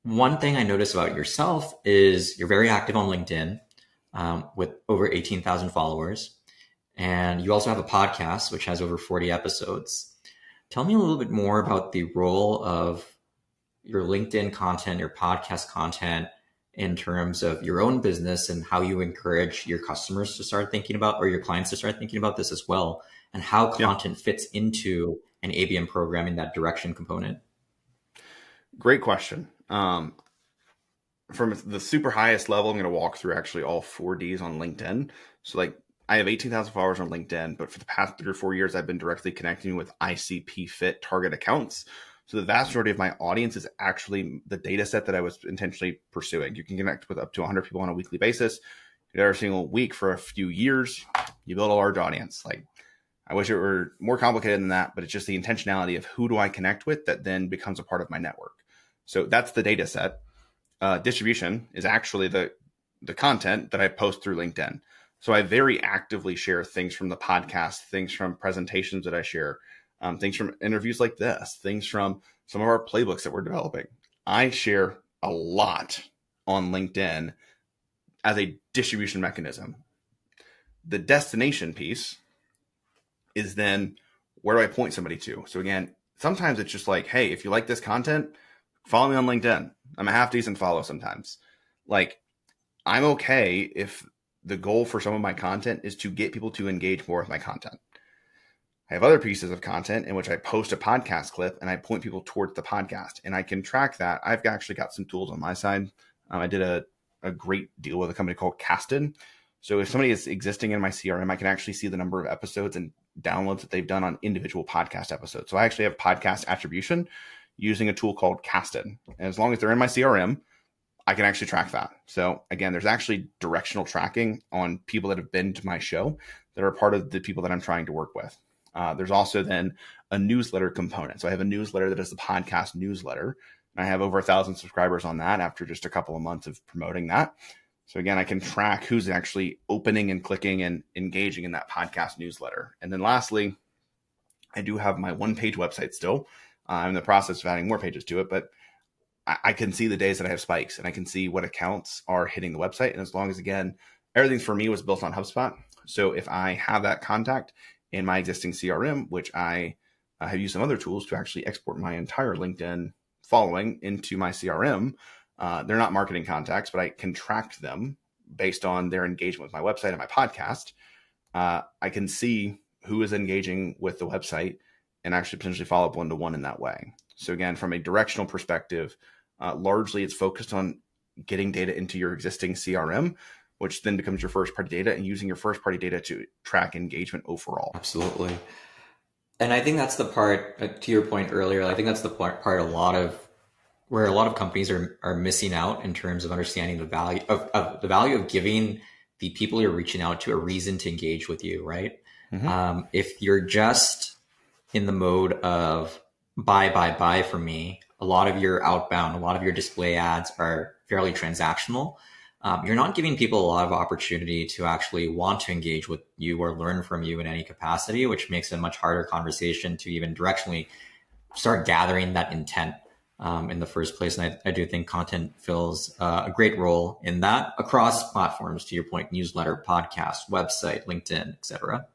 One thing I notice about yourself is you're very active on LinkedIn with over 18,000 followers. And you also have a podcast, which has over 40 episodes. Tell me a little bit more about the role of your LinkedIn content, your podcast content in terms of your own business and how you encourage your customers to start thinking about, or your clients to start thinking about this as well, and how content fits into an ABM program in that direction component. Great question. From the super highest level, I'm going to walk through actually all 4Ds on LinkedIn. So like I have 18,000 followers on LinkedIn, but for the past 3 or 4 years, I've been directly connecting with ICP fit target accounts. So the vast majority of my audience is actually the data set that I was intentionally pursuing. You can connect with up to 100 people on a weekly basis. Every single week for a few years, you build a large audience. Like, I wish it were more complicated than that, but it's just the intentionality of who do I connect with that then becomes a part of my network. So that's the data set. Distribution is actually the content that I post through LinkedIn. So I very actively share things from the podcast, things from presentations that I share, things from interviews like this, things from some of our playbooks that we're developing. I share a lot on LinkedIn as a distribution mechanism. The destination piece is then, where do I point somebody to? So again, sometimes it's just like, hey, if you like this content, follow me on LinkedIn. I'm a half decent follow sometimes. Like, I'm okay if the goal for some of my content is to get people to engage more with my content. I have other pieces of content in which I post a podcast clip and I point people towards the podcast, and I can track that. I've actually got some tools on my side. I did a great deal with a company called Casted. So if somebody is existing in my CRM, I can actually see the number of episodes and downloads that they've done on individual podcast episodes. So I actually have podcast attribution using a tool called Casted. And as long as they're in my CRM, I can actually track that. So again, there's actually directional tracking on people that have been to my show that are part of the people that I'm trying to work with. There's also then a newsletter component. So I have a newsletter that is the podcast newsletter. And I have over 1,000 subscribers on that after just a couple of months of promoting that. So again, I can track who's actually opening and clicking and engaging in that podcast newsletter. And then lastly, I do have my one-page website still. I'm in the process of adding more pages to it, but I can see the days that I have spikes and I can see what accounts are hitting the website. And as long as, again, everything for me was built on HubSpot. So if I have that contact in my existing CRM, which I have used some other tools to actually export my entire LinkedIn following into my CRM, they're not marketing contacts, but I can track them based on their engagement with my website and my podcast. I can see who is engaging with the website and actually potentially follow up one-to-one in that way. So again, from a directional perspective, largely it's focused on getting data into your existing CRM, which then becomes your first-party data, and using your first-party data to track engagement overall. Absolutely. And I think that's the part, to your point earlier, I think that's the part where a lot of companies are missing out in terms of understanding the value of giving the people you're reaching out to a reason to engage with you, right? Mm-hmm. If you're just in the mode of buy for me, a lot of your outbound, a lot of your display ads are fairly transactional. You're not giving people a lot of opportunity to actually want to engage with you or learn from you in any capacity, which makes it a much harder conversation to even directionally start gathering that intent in the first place. And I do think content fills a great role in that across platforms, to your point, newsletter, podcast, website, LinkedIn, etc.